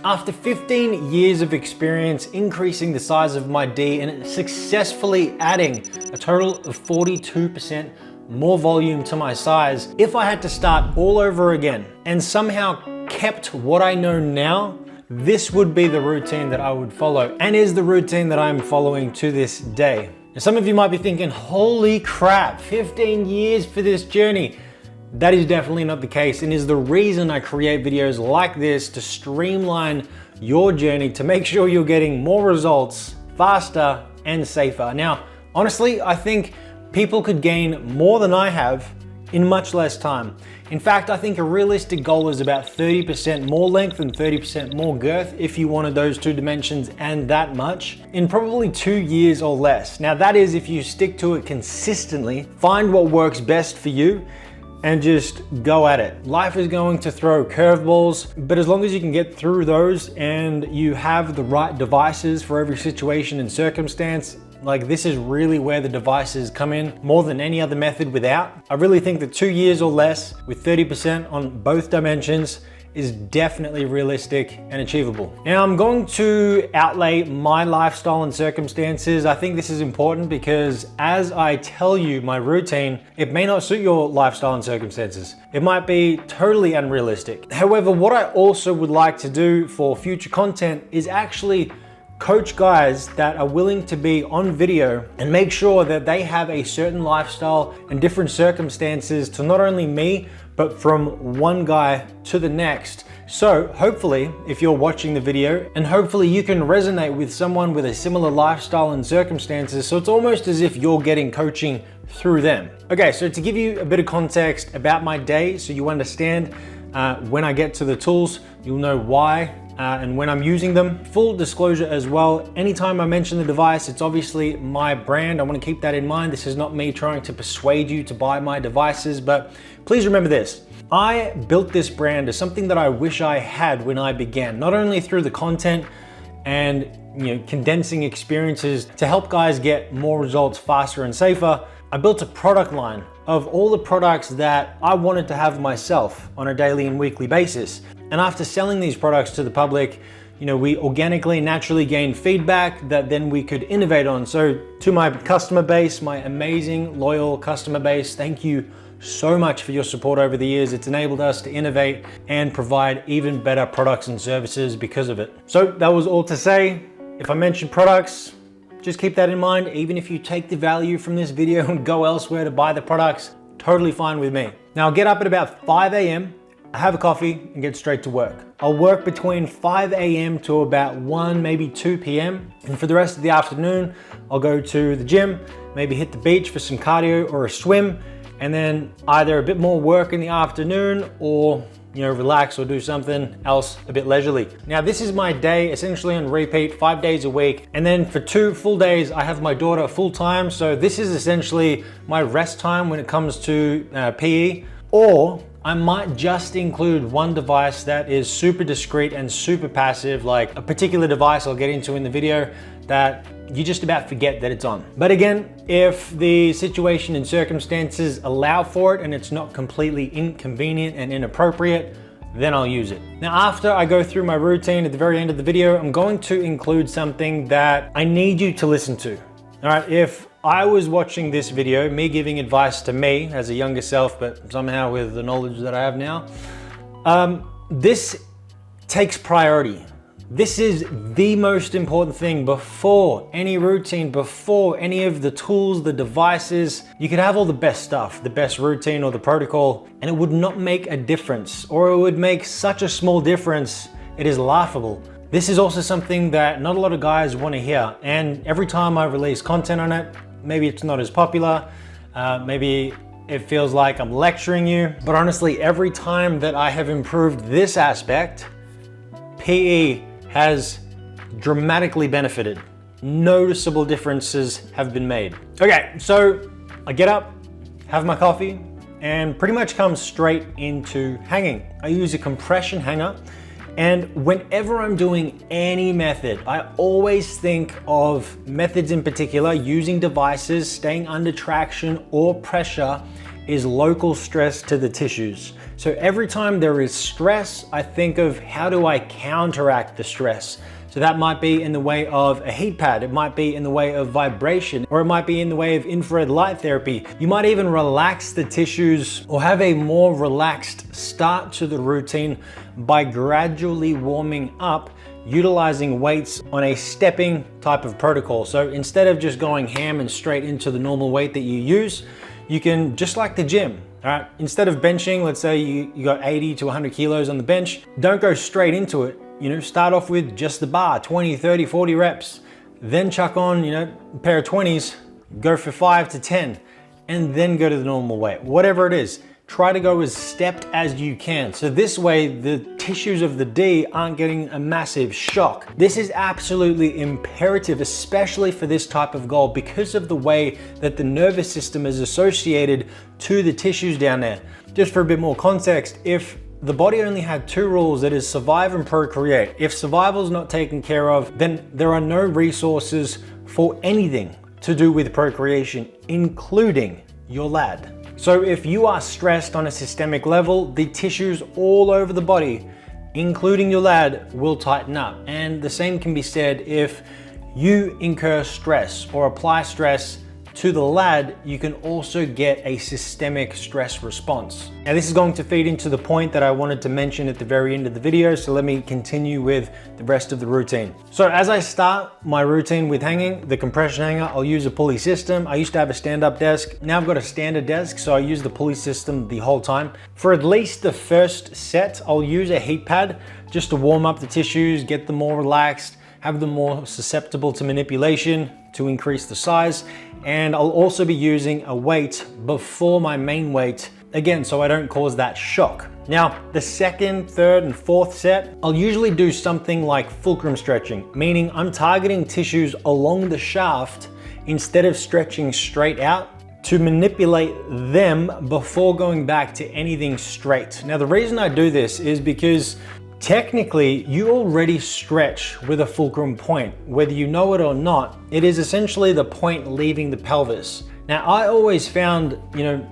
After 15 years of experience increasing the size of my D and successfully adding a total of 42% more volume to my size, if I had to start all over again and somehow kept what I know now, this would be the routine that I would follow and is the routine that I'm following to this day. Now, some of you might be thinking, holy crap, 15 years for this journey. That is definitely not the case and is the reason I create videos like this to streamline your journey to make sure you're getting more results faster and safer. Now, honestly, I think people could gain more than I have in much less time. In fact, I think a realistic goal is about 30% more length and 30% more girth if you wanted those two dimensions and that much in probably 2 years or less. Now, that is if you stick to it consistently, find what works best for you, and just go at it. Life is going to throw curveballs, but as long as you can get through those and you have the right devices for every situation and circumstance, like this is really where the devices come in more than any other method without. I really think that 2 years or less with 30% on both dimensions is definitely realistic and achievable. Now I'm going to outlay my lifestyle and circumstances. I think this is important because as I tell you my routine, it may not suit your lifestyle and circumstances. It might be totally unrealistic. However, what I also would like to do for future content is actually coach guys that are willing to be on video and make sure that they have a certain lifestyle and different circumstances to not only me, but from one guy to the next. So hopefully, if you're watching the video, and hopefully you can resonate with someone with a similar lifestyle and circumstances, so it's almost as if you're getting coaching through them. Okay, so to give you a bit of context about my day, so you understand when I get to the tools, you'll know why and when I'm using them. Full disclosure as well, anytime I mention the device, it's obviously my brand. I want to keep that in mind. This is not me trying to persuade you to buy my devices, but please remember this. I built this brand as something that I wish I had when I began, not only through the content and condensing experiences to help guys get more results faster and safer. I built a product line of all the products that I wanted to have myself on a daily and weekly basis. And after selling these products to the public, we organically, naturally gained feedback that then we could innovate on. So to my customer base, my amazing, loyal customer base, thank you so much for your support over the years. It's enabled us to innovate and provide even better products and services because of it. So that was all to say. If I mentioned products, just keep that in mind. Even if you take the value from this video and go elsewhere to buy the products, totally fine with me. Now I'll get up at about 5 a.m. I have a coffee and get straight to work. I'll work between 5 a.m. to about 1, maybe 2 p.m. And for the rest of the afternoon, I'll go to the gym, maybe hit the beach for some cardio or a swim, and then either a bit more work in the afternoon or relax or do something else a bit leisurely. Now this is my day essentially on repeat 5 days a week. And then for 2 full days, I have my daughter full time. So this is essentially my rest time when it comes to PE, or I might just include one device that is super discreet and super passive, like a particular device I'll get into in the video that you just about forget that it's on. But again, if the situation and circumstances allow for it and it's not completely inconvenient and inappropriate, then I'll use it. Now, after I go through my routine at the very end of the video, I'm going to include something that I need you to listen to. All right, if I was watching this video, me giving advice to me as a younger self, but somehow with the knowledge that I have now, this takes priority. This is the most important thing before any routine, before any of the tools, the devices. You could have all the best stuff, the best routine or the protocol, and it would not make a difference, or it would make such a small difference, it is laughable. This is also something that not a lot of guys want to hear. And every time I release content on it, maybe it's not as popular, maybe it feels like I'm lecturing you, but honestly, every time that I have improved this aspect, PE has dramatically benefited. Noticeable differences have been made. Okay, so I get up, have my coffee, and pretty much come straight into hanging. I use a compression hanger, and whenever I'm doing any method, I always think of methods in particular, using devices, staying under traction or pressure is local stress to the tissues. So every time there is stress, I think of how do I counteract the stress? So that might be in the way of a heat pad, it might be in the way of vibration, or it might be in the way of infrared light therapy. You might even relax the tissues or have a more relaxed start to the routine by gradually warming up, utilizing weights on a stepping type of protocol. So instead of just going ham and straight into the normal weight that you use, you can, just like the gym, all right? Instead of benching, let's say you got 80 to 100 kilos on the bench, don't go straight into it. Start off with just the bar, 20, 30, 40 reps, then chuck on, a pair of 20s, go for 5 to 10, and then go to the normal weight, whatever it is. Try to go as stepped as you can. So this way, the tissues of the D aren't getting a massive shock. This is absolutely imperative, especially for this type of goal, because of the way that the nervous system is associated to the tissues down there. Just for a bit more context, if the body only had two rules, that is survive and procreate. If survival is not taken care of, then there are no resources for anything to do with procreation, including your lad. So if you are stressed on a systemic level, the tissues all over the body, including your lad, will tighten up. And the same can be said if you incur stress or apply stress to the lad, you can also get a systemic stress response. Now this is going to feed into the point that I wanted to mention at the very end of the video, so let me continue with the rest of the routine. So as I start my routine with hanging, the compression hanger, I'll use a pulley system. I used to have a stand-up desk. Now I've got a standard desk, so I use the pulley system the whole time. For at least the first set, I'll use a heat pad just to warm up the tissues, get them more relaxed, have them more susceptible to manipulation to increase the size. And I'll also be using a weight before my main weight, again, so I don't cause that shock. Now, the second, third, and fourth set, I'll usually do something like fulcrum stretching, meaning I'm targeting tissues along the shaft instead of stretching straight out to manipulate them before going back to anything straight. Now, the reason I do this is because technically, you already stretch with a fulcrum point. Whether you know it or not, it is essentially the point leaving the pelvis. Now, I always found,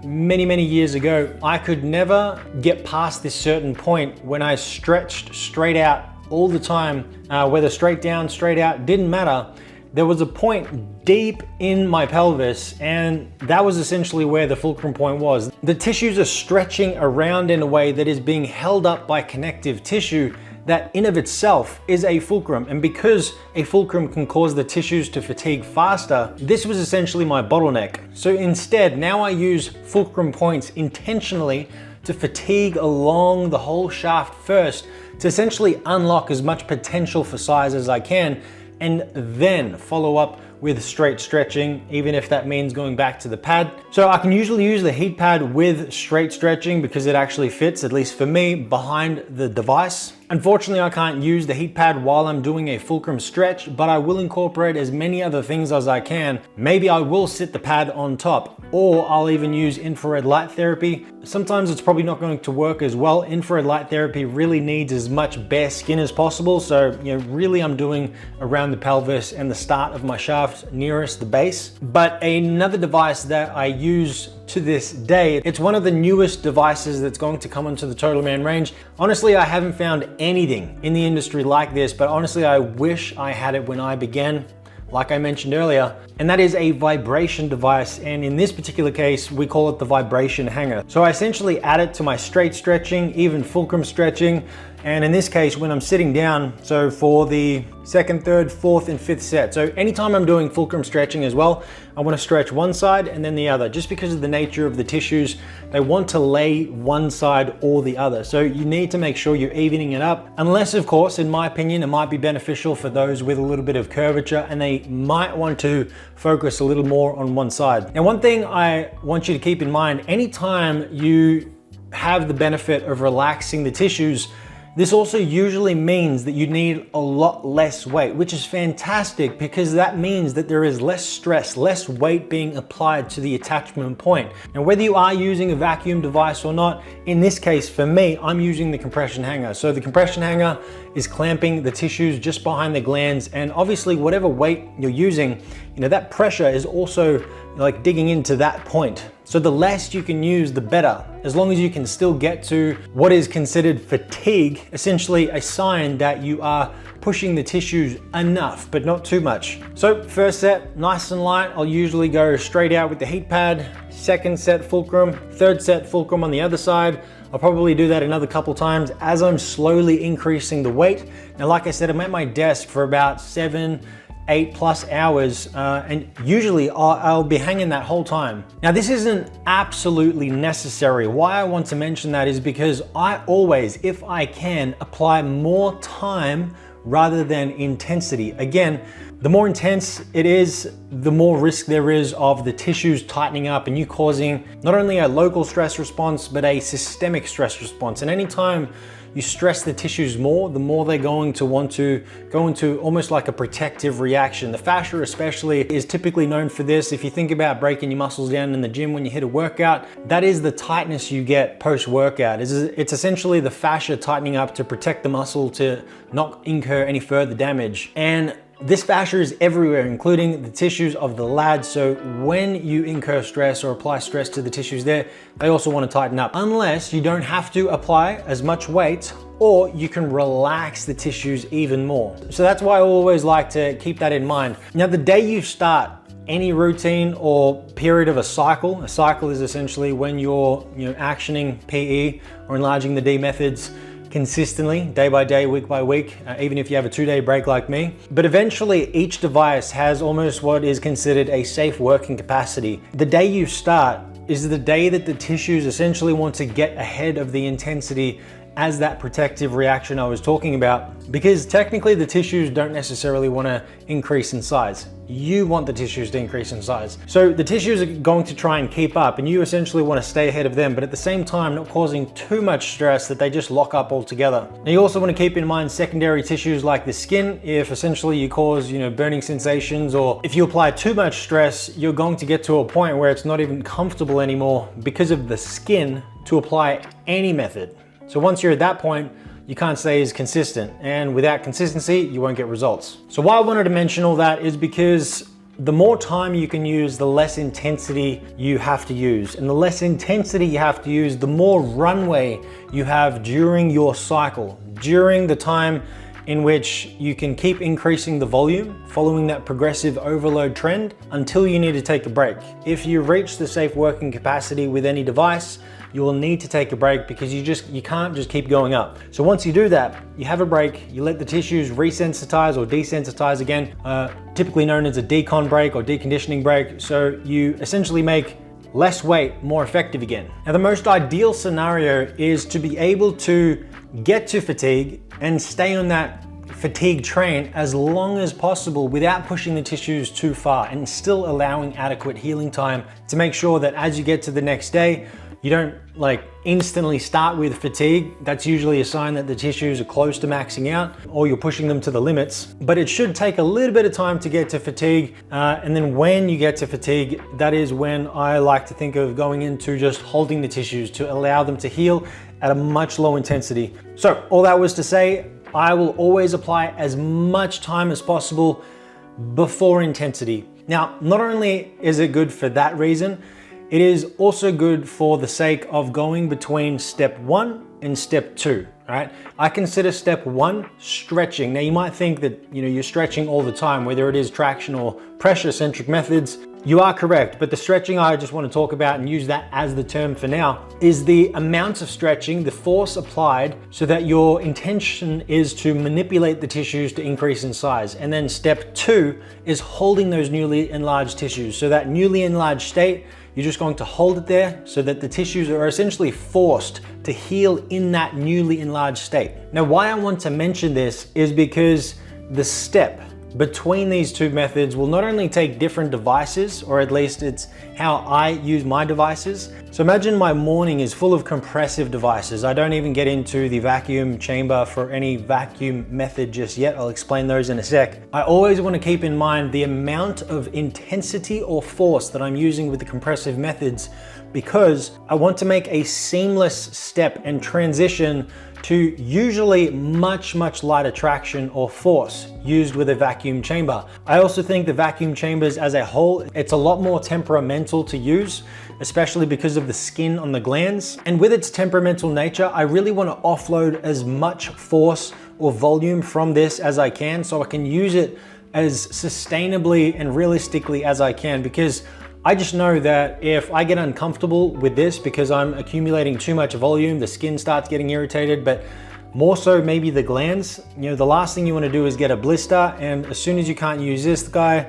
many years ago, I could never get past this certain point when I stretched straight out all the time, whether straight down, straight out, didn't matter. There was a point deep in my pelvis, and that was essentially where the fulcrum point was. The tissues are stretching around in a way that is being held up by connective tissue that in of itself is a fulcrum. And because a fulcrum can cause the tissues to fatigue faster, this was essentially my bottleneck. So instead, now I use fulcrum points intentionally to fatigue along the whole shaft first, to essentially unlock as much potential for size as I can, and then follow up with straight stretching, even if that means going back to the pad. So I can usually use the heat pad with straight stretching because it actually fits, at least for me, behind the device. Unfortunately, I can't use the heat pad while I'm doing a fulcrum stretch, but I will incorporate as many other things as I can. Maybe I will sit the pad on top, or I'll even use infrared light therapy. Sometimes it's probably not going to work as well. Infrared light therapy really needs as much bare skin as possible. So, really I'm doing around the pelvis and the start of my shaft nearest the base. But another device that I use to this day, it's one of the newest devices that's going to come onto the Total Man range. Honestly, I haven't found anything in the industry like this, but honestly, I wish I had it when I began, like I mentioned earlier, and that is a vibration device. And in this particular case, we call it the vibration hanger. So I essentially add it to my straight stretching, even fulcrum stretching. And in this case, when I'm sitting down, so for the second, third, fourth, and fifth set. So anytime I'm doing fulcrum stretching as well, I want to stretch one side and then the other, just because of the nature of the tissues. They want to lay one side or the other. So you need to make sure you're evening it up. Unless, of course, in my opinion, it might be beneficial for those with a little bit of curvature and they might want to focus a little more on one side. Now, one thing I want you to keep in mind, anytime you have the benefit of relaxing the tissues, this also usually means that you need a lot less weight, which is fantastic because that means that there is less stress, less weight being applied to the attachment point. Now, whether you are using a vacuum device or not, in this case, for me, I'm using the compression hanger. So the compression hanger is clamping the tissues just behind the glands, and obviously whatever weight you're using, that pressure is also like digging into that point. So the less you can use, the better, as long as you can still get to what is considered fatigue, essentially a sign that you are pushing the tissues enough, but not too much. So first set, nice and light. I'll usually go straight out with the heat pad. Second set, fulcrum. Third set, fulcrum on the other side. I'll probably do that another couple times as I'm slowly increasing the weight. Now, like I said, I'm at my desk for about 7, 8+ hours, and usually I'll be hanging that whole time. Now, this isn't absolutely necessary. Why I want to mention that is because I always, if I can, apply more time rather than intensity. Again, the more intense it is, the more risk there is of the tissues tightening up and you causing not only a local stress response, but a systemic stress response. And anytime you stress the tissues more, the more they're going to want to go into almost like a protective reaction. The fascia especially is typically known for this. If you think about breaking your muscles down in the gym when you hit a workout, that is the tightness you get post-workout. It's essentially the fascia tightening up to protect the muscle to not incur any further damage. And this fascia is everywhere, including the tissues of the lats. So when you incur stress or apply stress to the tissues there, they also want to tighten up, unless you don't have to apply as much weight, or you can relax the tissues even more. So that's why I always like to keep that in mind. Now, the day you start any routine or period of a cycle is essentially when you're actioning PE or enlarging the D methods consistently, day by day, week by week, even if you have a 2-day break like me. But eventually each device has almost what is considered a safe working capacity. The day you start is the day that the tissues essentially want to get ahead of the intensity as that protective reaction I was talking about, because technically the tissues don't necessarily want to increase in size. You want the tissues to increase in size. So the tissues are going to try and keep up, and you essentially want to stay ahead of them, but at the same time not causing too much stress that they just lock up altogether. Now, you also want to keep in mind secondary tissues like the skin. If essentially you cause burning sensations, or if you apply too much stress, you're going to get to a point where it's not even comfortable anymore because of the skin to apply any method. So once you're at that point, you can't stay as consistent, and without consistency, you won't get results. So why I wanted to mention all that is because the more time you can use, the less intensity you have to use. And the less intensity you have to use, the more runway you have during your cycle, during the time in which you can keep increasing the volume, following that progressive overload trend until you need to take a break. If you reach the safe working capacity with any device, you will need to take a break, because you can't just keep going up. So once you do that, you have a break, you let the tissues resensitize or desensitize again, typically known as a decon break or deconditioning break. So you essentially make less weight more effective again. Now, the most ideal scenario is to be able to get to fatigue and stay on that fatigue train as long as possible without pushing the tissues too far, and still allowing adequate healing time to make sure that as you get to the next day, you don't instantly start with fatigue. That's usually a sign that the tissues are close to maxing out, or you're pushing them to the limits. But it should take a little bit of time to get to fatigue. And then when you get to fatigue, that is when I like to think of going into just holding the tissues to allow them to heal at a much lower intensity. So all that was to say, I will always apply as much time as possible before intensity. Now, not only is it good for that reason, it is also good for the sake of going between step 1 and step 2, right? I consider step 1 stretching. Now, you might think that you're stretching all the time, whether it is traction or pressure-centric methods. You are correct, but the stretching I just want to talk about, and use that as the term for now, is the amount of stretching, the force applied, so that your intention is to manipulate the tissues to increase in size. And then step 2 is holding those newly enlarged tissues. So that newly enlarged state, you're just going to hold it there so that the tissues are essentially forced to heal in that newly enlarged state. Now, why I want to mention this is because the step between these two methods will not only take different devices, or at least it's how I use my devices. So imagine my morning is full of compressive devices. I don't even get into the vacuum chamber for any vacuum method just yet. I'll explain those in a sec. I always want to keep in mind the amount of intensity or force that I'm using with the compressive methods, because I want to make a seamless step and transition to usually much lighter traction or force used with a vacuum chamber. I also think the vacuum chambers as a whole, it's a lot more temperamental to use, especially because of the skin on the glands. And with its temperamental nature, I really want to offload as much force or volume from this as I can, so I can use it as sustainably and realistically as I can, because I just know that if I get uncomfortable with this because I'm accumulating too much volume, the skin starts getting irritated, but more so maybe the glands, the last thing you want to do is get a blister. And as soon as you can't use this guy,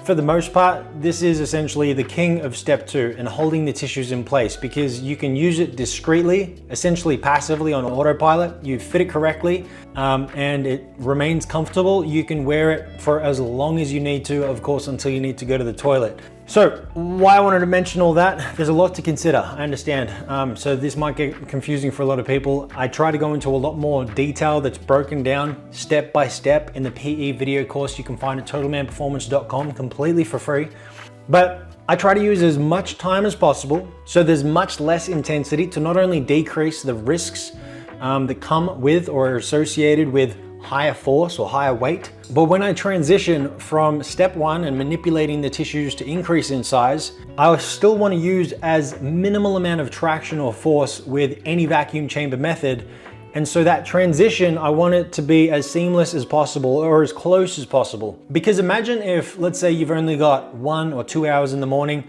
for the most part, this is essentially the king of step 2 and holding the tissues in place, because you can use it discreetly, essentially passively on autopilot. You fit it correctly and it remains comfortable. You can wear it for as long as you need to, of course, until you need to go to the toilet. So why I wanted to mention all that, there's a lot to consider, I understand. So this might get confusing for a lot of people. I try to go into a lot more detail that's broken down step by step in the PE video course you can find at totalmanperformance.com completely for free. But I try to use as much time as possible, so there's much less intensity, to not only decrease the risks that come with or are associated with higher force or higher weight. But when I transition from step 1 and manipulating the tissues to increase in size, I still want to use as minimal amount of traction or force with any vacuum chamber method. And so that transition, I want it to be as seamless as possible, or as close as possible. Because imagine if, let's say you've only got 1 or 2 hours in the morning,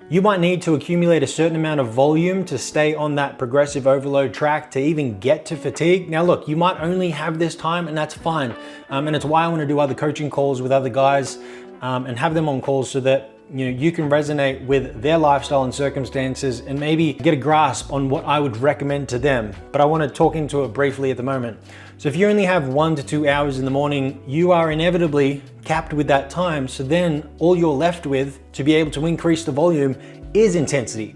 you might need to accumulate a certain amount of volume to stay on that progressive overload track to even get to fatigue. Now look, you might only have this time, and that's fine. And it's why I want to do other coaching calls with other guys and have them on calls, so that you can resonate with their lifestyle and circumstances and maybe get a grasp on what I would recommend to them. But I want to talk into it briefly at the moment. So if you only have 1 to 2 hours in the morning, you are inevitably capped with that time. So then all you're left with to be able to increase the volume is intensity.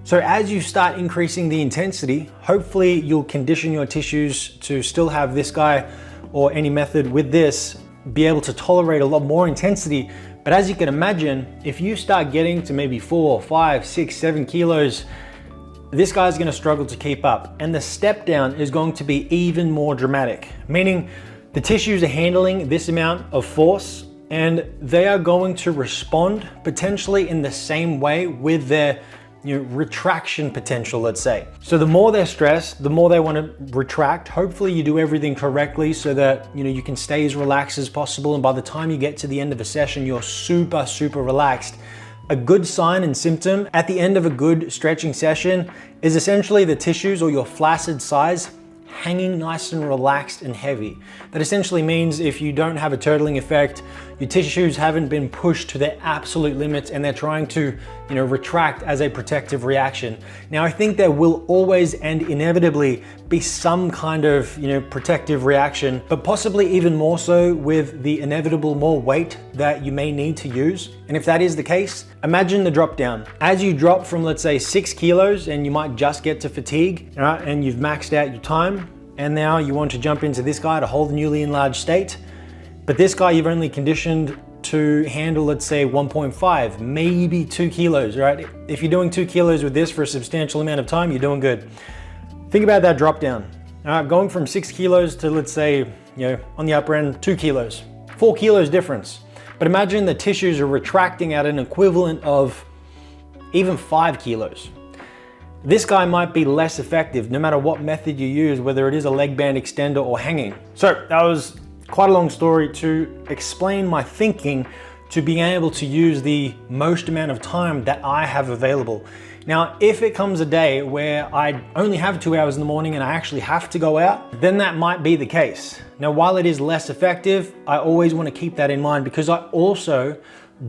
So as you start increasing the intensity, hopefully you'll condition your tissues to still have this guy or any method with this, be able to tolerate a lot more intensity. But as you can imagine, if you start getting to maybe 4, 5, 6, 7 kilos, this guy's gonna struggle to keep up. And the step down is going to be even more dramatic, meaning the tissues are handling this amount of force and they are going to respond potentially in the same way with their retraction potential, let's say. So the more they're stressed, the more they want to retract. Hopefully you do everything correctly so that you can stay as relaxed as possible, and by the time you get to the end of a session, you're super relaxed. A good sign and symptom at the end of a good stretching session is essentially the tissues or your flaccid size hanging nice and relaxed and heavy. That essentially means if you don't have a turtling effect, your tissues haven't been pushed to their absolute limits and they're trying to retract as a protective reaction. Now I think there will always and inevitably be some kind of protective reaction, but possibly even more so with the inevitable more weight that you may need to use. And if that is the case, imagine the drop down. As you drop from, let's say, 6 kilos and you might just get to fatigue, right, and you've maxed out your time, and now you want to jump into this guy to hold the newly enlarged state. But this guy you've only conditioned to handle, let's say 1.5, maybe 2 kilos, right? If you're doing 2 kilos with this for a substantial amount of time, you're doing good. Think about that drop down. Going from 6 kilos to, let's say, on the upper end, 2 kilos, 4 kilos difference. But imagine the tissues are retracting at an equivalent of even 5 kilos. This guy might be less effective no matter what method you use, whether it is a leg band extender or hanging. So that was quite a long story to explain my thinking to being able to use the most amount of time that I have available. Now, if it comes a day where I only have 2 hours in the morning and I actually have to go out, then that might be the case. Now, while it is less effective, I always want to keep that in mind, because I also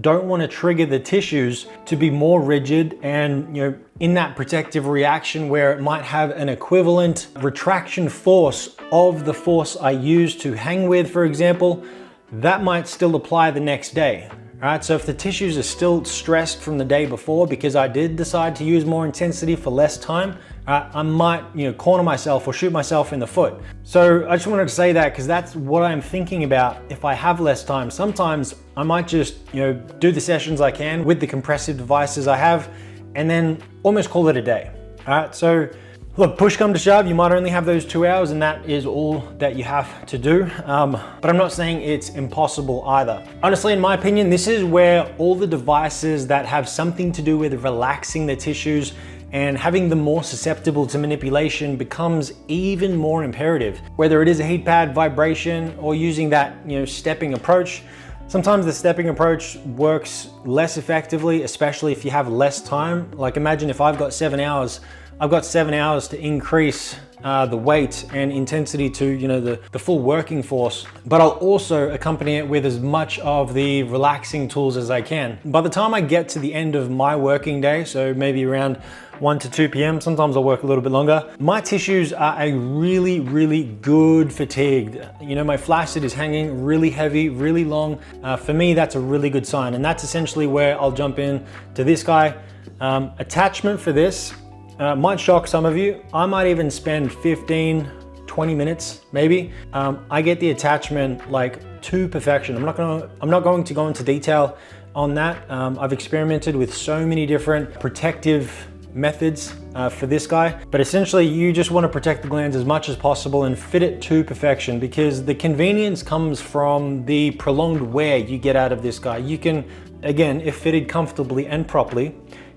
don't want to trigger the tissues to be more rigid and in that protective reaction where it might have an equivalent retraction force of the force I use to hang with, for example, that might still apply the next day. All right, so if the tissues are still stressed from the day before because I did decide to use more intensity for less time, I might corner myself or shoot myself in the foot. So I just wanted to say that because that's what I'm thinking about if I have less time. Sometimes I might just do the sessions I can with the compressive devices I have and then almost call it a day. All right, so Look, push come to shove, you might only have those 2 hours and that is all that you have to do. But I'm not saying it's impossible either. Honestly, in my opinion, this is where all the devices that have something to do with relaxing the tissues and having them more susceptible to manipulation becomes even more imperative. Whether it is a heat pad, vibration, or using that, stepping approach. Sometimes the stepping approach works less effectively, especially if you have less time. Like imagine if I've got 7 hours, I've got 7 hours to increase the weight and intensity to the full working force, but I'll also accompany it with as much of the relaxing tools as I can. By the time I get to the end of my working day, so maybe around 1 to 2 p.m., sometimes I'll work a little bit longer, my tissues are a really, really good fatigued. My flaccid is hanging really heavy, really long. For me, that's a really good sign. And that's essentially where I'll jump in to this guy. Attachment for this, might shock some of you. I might even spend 15, 20 minutes, maybe. I get the attachment like to perfection. I'm not going to go into detail on that. I've experimented with so many different protective methods for this guy, but essentially you just want to protect the glands as much as possible and fit it to perfection, because the convenience comes from the prolonged wear you get out of this guy. You can, again, if fitted comfortably and properly,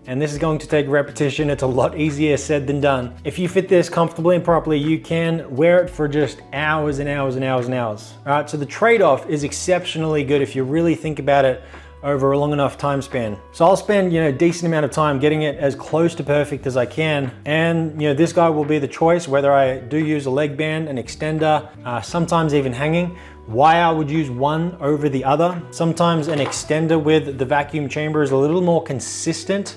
and this is going to take repetition, it's a lot easier said than done. If you fit this comfortably and properly, you can wear it for just hours and hours and hours and hours. All right, so the trade-off is exceptionally good if you really think about it over a long enough time span. So I'll spend a decent amount of time getting it as close to perfect as I can. And this guy will be the choice, whether I do use a leg band, an extender, sometimes even hanging. Why I would use one over the other. Sometimes an extender with the vacuum chamber is a little more consistent,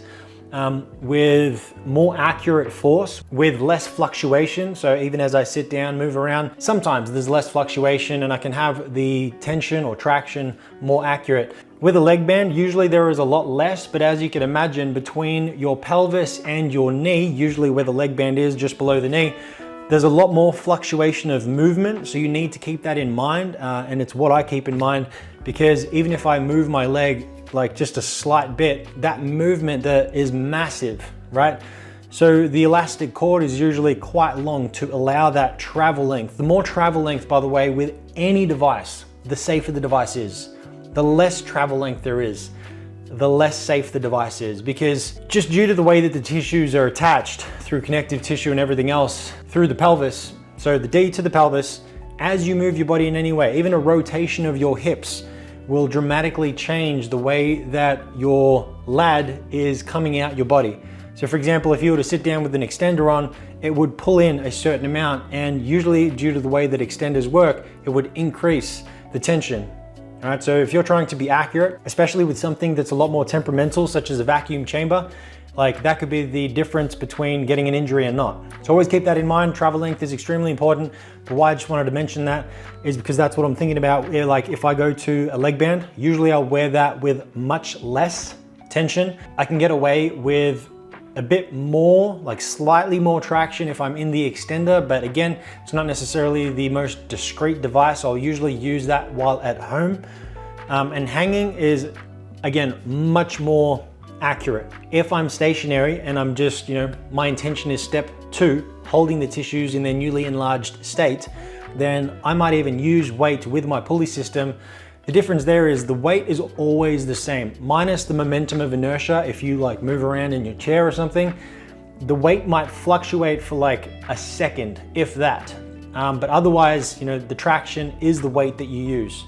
with more accurate force, with less fluctuation. So even as I sit down, move around, sometimes there's less fluctuation and I can have the tension or traction more accurate. With a leg band, usually there is a lot less, but as you can imagine, between your pelvis and your knee, usually where the leg band is just below the knee, there's a lot more fluctuation of movement. So you need to keep that in mind. And it's what I keep in mind, because even if I move my leg like just a slight bit, that movement that is massive, right? So the elastic cord is usually quite long to allow that travel length. The more travel length, by the way, with any device, the safer the device is. The less travel length there is, the less safe the device is, because just due to the way that the tissues are attached through connective tissue and everything else through the pelvis, so the D to the pelvis, as you move your body in any way, even a rotation of your hips will dramatically change the way that your lad is coming out your body. So for example, if you were to sit down with an extender on, it would pull in a certain amount, and usually due to the way that extenders work, it would increase the tension. All right, so if you're trying to be accurate, especially with something that's a lot more temperamental, such as a vacuum chamber, like that could be the difference between getting an injury and not. So always keep that in mind. Travel length is extremely important. But why I just wanted to mention that is because that's what I'm thinking about. Like if I go to a leg band, usually I'll wear that with much less tension. I can get away with a bit more, like slightly more traction if I'm in the extender, but again, it's not necessarily the most discreet device. I'll usually use that while at home. And hanging is, again, much more accurate. If I'm stationary and I'm just, my intention is step 2, holding the tissues in their newly enlarged state, then I might even use weight with my pulley system. The difference there is the weight is always the same, minus the momentum of inertia. If you like move around in your chair or something, the weight might fluctuate for like a second, if that. But otherwise, the traction is the weight that you use.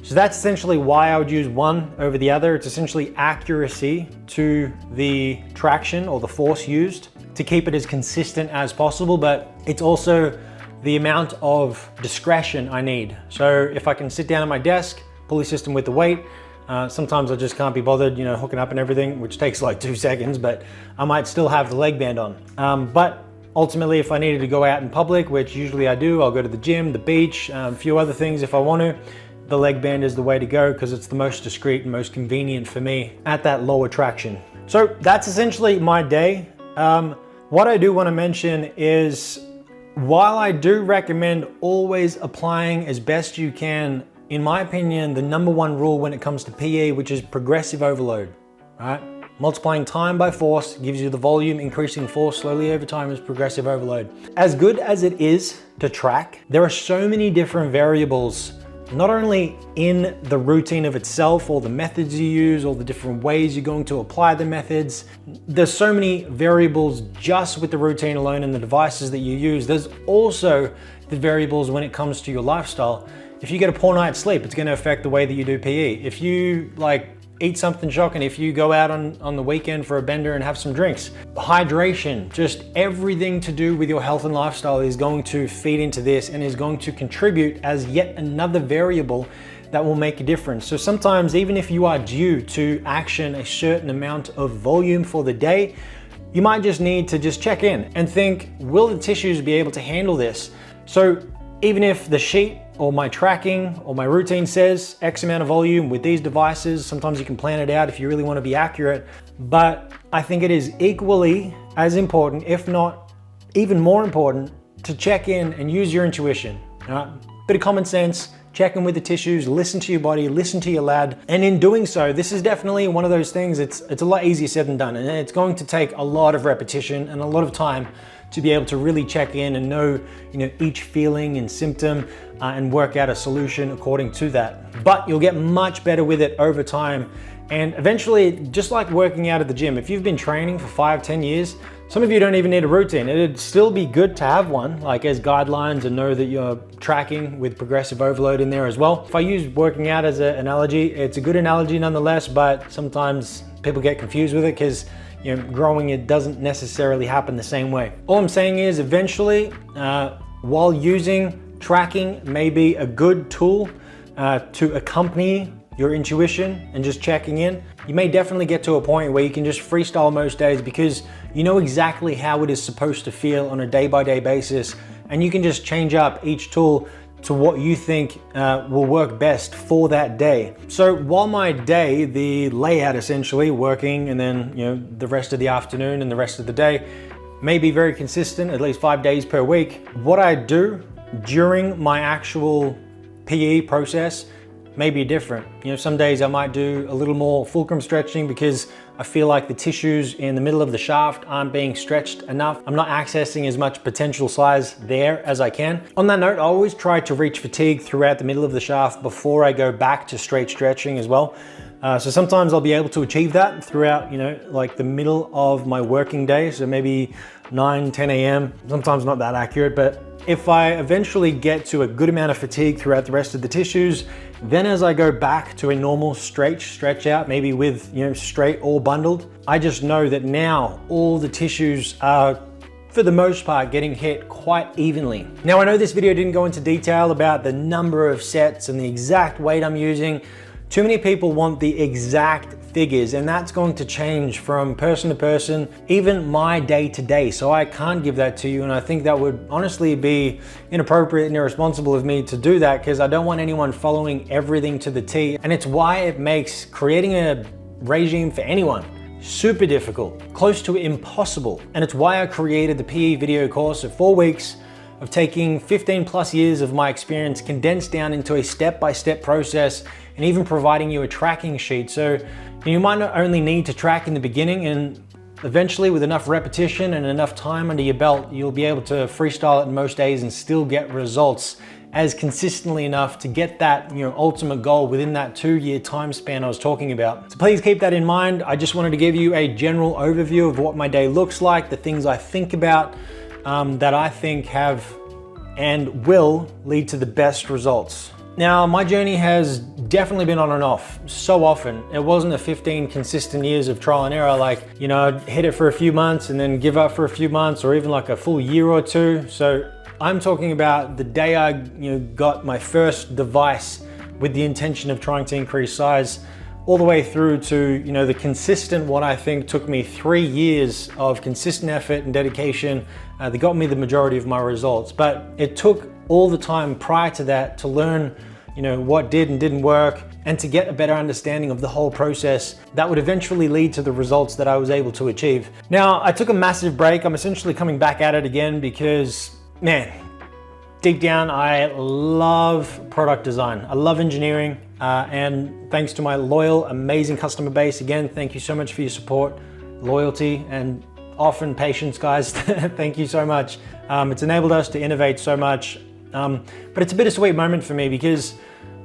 So that's essentially why I would use one over the other. It's essentially accuracy to the traction or the force used to keep it as consistent as possible, but it's also the amount of discretion I need. So if I can sit down at my desk, pulley system with the weight, sometimes I just can't be bothered, hooking up and everything, which takes like 2 seconds, but I might still have the leg band on. But ultimately, if I needed to go out in public, which usually I do, I'll go to the gym, the beach, a few other things if I want to, the leg band is the way to go because it's the most discreet and most convenient for me at that lower traction. So that's essentially my day. What I do want to mention is, while I do recommend always applying as best you can, in my opinion, the #1 rule when it comes to PE, which is progressive overload, right? Multiplying time by force gives you the volume, increasing force slowly over time is progressive overload. As good as it is to track, there are so many different variables, not only in the routine of itself or the methods you use or the different ways you're going to apply the methods. There's so many variables just with the routine alone and the devices that you use. There's also the variables when it comes to your lifestyle. If you get a poor night's sleep, it's going to affect the way that you do PE. If you eat something shocking, if you go out on the weekend for a bender and have some drinks, hydration, just everything to do with your health and lifestyle is going to feed into this and is going to contribute as yet another variable that will make a difference. So sometimes even if you are due to action a certain amount of volume for the day, you might just need to just check in and think, will the tissues be able to handle this? So even if the sheet or my tracking or my routine says X amount of volume with these devices, sometimes you can plan it out if you really want to be accurate. But I think it is equally as important, if not even more important, to check in and use your intuition. Bit of common sense, check in with the tissues, listen to your body, listen to your lad. And in doing so, this is definitely one of those things, it's a lot easier said than done. And it's going to take a lot of repetition and a lot of time to be able to really check in and know, each feeling and symptom and work out a solution according to that. But you'll get much better with it over time. And eventually, just like working out at the gym, if you've been training for 5-10 years, some of you don't even need a routine. It'd still be good to have one, like as guidelines, and know that you're tracking with progressive overload in there as well. If I use working out as an analogy, it's a good analogy nonetheless, but sometimes people get confused with it because growing, it doesn't necessarily happen the same way. All I'm saying is eventually, while using tracking may be a good tool to accompany your intuition and just checking in, you may definitely get to a point where you can just freestyle most days because you know exactly how it is supposed to feel on a day-by-day basis, and you can just change up each tool to what you think will work best for that day. So while my day, the layout essentially, working and then the rest of the afternoon and the rest of the day may be very consistent, at least 5 days per week, what I do during my actual PE process may be different. Some days I might do a little more fulcrum stretching because I feel like the tissues in the middle of the shaft aren't being stretched enough. I'm not accessing as much potential size there as I can. On that note, I always try to reach fatigue throughout the middle of the shaft before I go back to straight stretching as well. So sometimes I'll be able to achieve that throughout, the middle of my working day. So maybe 9-10 a.m. Sometimes not that accurate, but if I eventually get to a good amount of fatigue throughout the rest of the tissues, then as I go back to a normal straight stretch out, maybe with straight or bundled, I just know that now all the tissues are, for the most part, getting hit quite evenly. Now, I know this video didn't go into detail about the number of sets and the exact weight I'm using. Too many people want the exact figures, and that's going to change from person to person, even my day to day. So I can't give that to you, and I think that would honestly be inappropriate and irresponsible of me to do that because I don't want anyone following everything to the T. And it's why it makes creating a regime for anyone super difficult, close to impossible. And it's why I created the PE video course of 4 weeks of taking 15 plus years of my experience condensed down into a step-by-step process, and even providing you a tracking sheet. So you might not only need to track in the beginning, and eventually with enough repetition and enough time under your belt, you'll be able to freestyle it in most days and still get results as consistently enough to get that ultimate goal within that 2-year time span I was talking about. So please keep that in mind. I just wanted to give you a general overview of what my day looks like, the things I think about that I think have and will lead to the best results. Now, my journey has definitely been on and off so often. It wasn't a 15 consistent years of trial and error, I'd hit it for a few months and then give up for a few months, or even like a full year or two. So I'm talking about the day I got my first device with the intention of trying to increase size, all the way through to the consistent, what I think took me 3 years of consistent effort and dedication that got me the majority of my results. But it took all the time prior to that to learn what did and didn't work, and to get a better understanding of the whole process that would eventually lead to the results that I was able to achieve. Now, I took a massive break. I'm essentially coming back at it again because, man, deep down, I love product design. I love engineering, and thanks to my loyal, amazing customer base, again, thank you so much for your support, loyalty, and often patience, guys. Thank you so much. It's enabled us to innovate so much, but it's a bittersweet moment for me because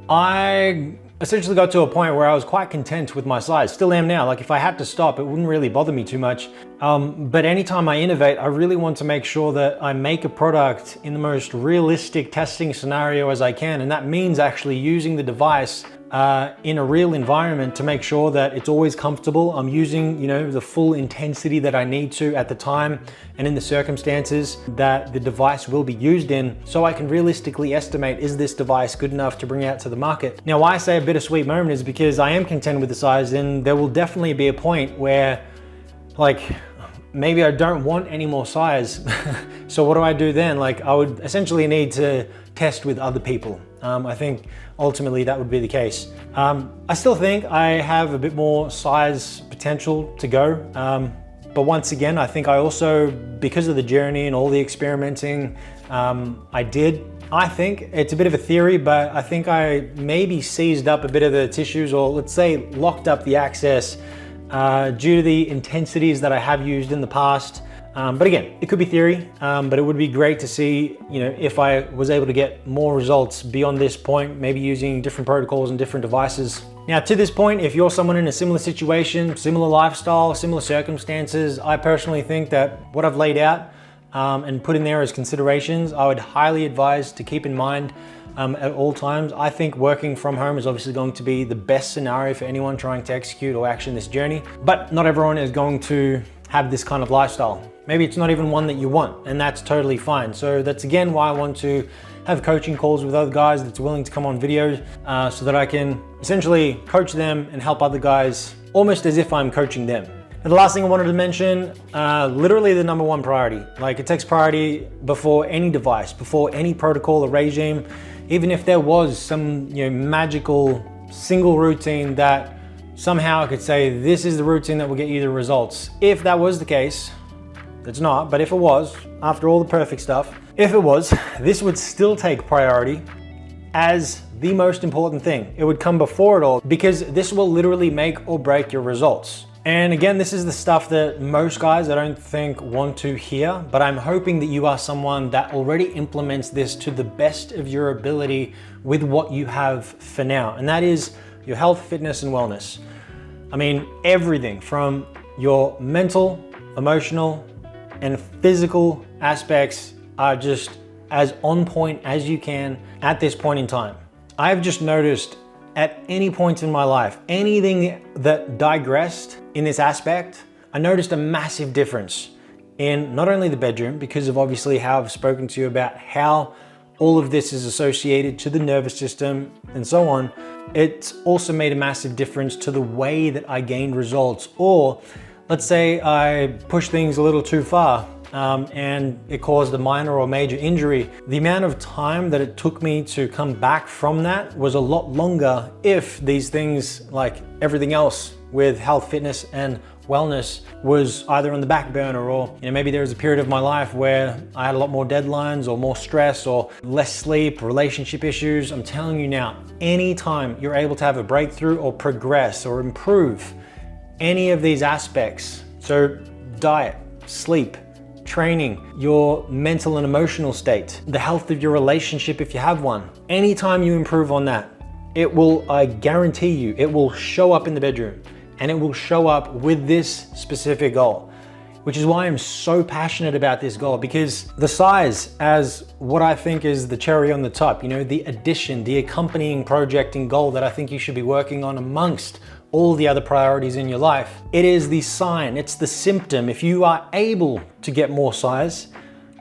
I essentially got to a point where I was quite content with my size. Still am now. Like if I had to stop, it wouldn't really bother me too much. But anytime I innovate, I really want to make sure that I make a product in the most realistic testing scenario as I can. And that means actually using the device in a real environment to make sure that it's always comfortable. I'm using, the full intensity that I need to at the time and in the circumstances that the device will be used in, so I can realistically estimate, is this device good enough to bring out to the market? Now, why I say a bittersweet moment is because I am content with the size, and there will definitely be a point where, like, maybe I don't want any more size. So what do I do then? Like, I would essentially need to test with other people. I think ultimately that would be the case. I still think I have a bit more size potential to go. But once again, I think I also, because of the journey and all the experimenting I think it's a bit of a theory, but I think I maybe seized up a bit of the tissues, or let's say locked up the access due to the intensities that I have used in the past. But again, it could be theory, but it would be great to see, if I was able to get more results beyond this point, maybe using different protocols and different devices. Now, to this point, if you're someone in a similar situation, similar lifestyle, similar circumstances, I personally think that what I've laid out and put in there as considerations, I would highly advise to keep in mind at all times. I think working from home is obviously going to be the best scenario for anyone trying to execute or action this journey, but not everyone is going to have this kind of lifestyle. Maybe it's not even one that you want, and that's totally fine. So that's again why I want to have coaching calls with other guys that's willing to come on videos so that I can essentially coach them and help other guys almost as if I'm coaching them. And the last thing I wanted to mention, literally the number one priority. Like, it takes priority before any device, before any protocol or regime. Even if there was some magical single routine that somehow I could say, this is the routine that will get you the results. If that was the case, it's not, but if it was, after all the perfect stuff, if it was, this would still take priority as the most important thing. It would come before it all, because this will literally make or break your results. And again, this is the stuff that most guys I don't think want to hear, but I'm hoping that you are someone that already implements this to the best of your ability with what you have for now. And that is your health, fitness, and wellness. I mean, everything from your mental, emotional, and physical aspects are just as on point as you can at this point in time. I've just noticed at any point in my life, anything that digressed in this aspect, I noticed a massive difference in not only the bedroom, because of obviously how I've spoken to you about how all of this is associated to the nervous system and so on, it's also made a massive difference to the way that I gained results. Or let's say I pushed things a little too far and it caused a minor or major injury. The amount of time that it took me to come back from that was a lot longer if these things, like everything else with health, fitness, and wellness, was either on the back burner, or maybe there was a period of my life where I had a lot more deadlines or more stress or less sleep, relationship issues. I'm telling you now, anytime you're able to have a breakthrough or progress or improve any of these aspects, so diet, sleep, training, your mental and emotional state, the health of your relationship if you have one, anytime you improve on that, it will, I guarantee you, it will show up in the bedroom, and it will show up with this specific goal, which is why I'm so passionate about this goal, because the size as what I think is the cherry on the top, the addition, the accompanying project and goal that I think you should be working on amongst all the other priorities in your life. It is the sign, it's the symptom. If you are able to get more size,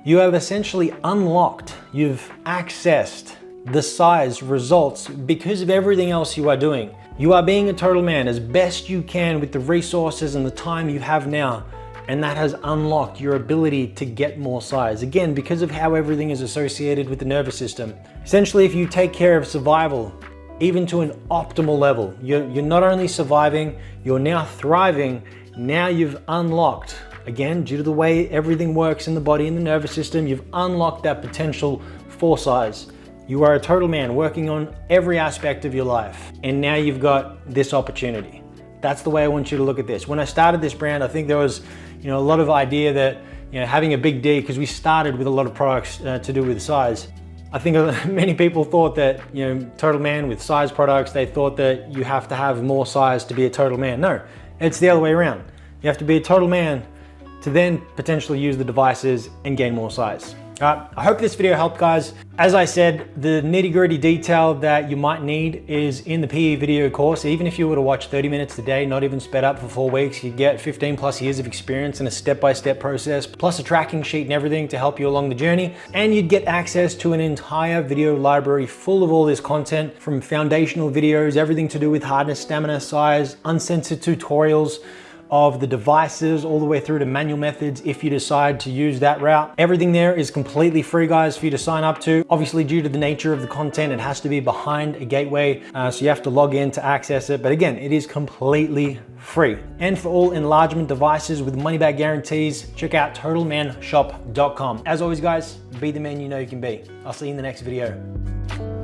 you have essentially unlocked, you've accessed the size results because of everything else you are doing. You are being a total man as best you can with the resources and the time you have now. And that has unlocked your ability to get more size. Again, because of how everything is associated with the nervous system. Essentially, if you take care of survival, even to an optimal level, you're not only surviving, you're now thriving. Now you've unlocked, again, due to the way everything works in the body and the nervous system, you've unlocked that potential for size. You are a total man working on every aspect of your life. And now you've got this opportunity. That's the way I want you to look at this. When I started this brand, I think there was, a lot of idea that, having a big D, because we started with a lot of products to do with size. I think many people thought that, total man with size products, they thought that you have to have more size to be a total man. No, it's the other way around. You have to be a total man to then potentially use the devices and gain more size. I hope this video helped, guys. As I said, the nitty-gritty detail that you might need is in the PE video course. Even if you were to watch 30 minutes a day, not even sped up for 4 weeks, you'd get 15 plus years of experience in a step-by-step process, plus a tracking sheet and everything to help you along the journey. And you'd get access to an entire video library full of all this content, from foundational videos, everything to do with hardness, stamina, size, uncensored tutorials of the devices, all the way through to manual methods if you decide to use that route. Everything there is completely free, guys, for you to sign up to. Obviously, due to the nature of the content, it has to be behind a gateway, so you have to log in to access it. But again, it is completely free. And for all enlargement devices with money-back guarantees, check out totalmanshop.com. As always, guys, be the man you know you can be. I'll see you in the next video.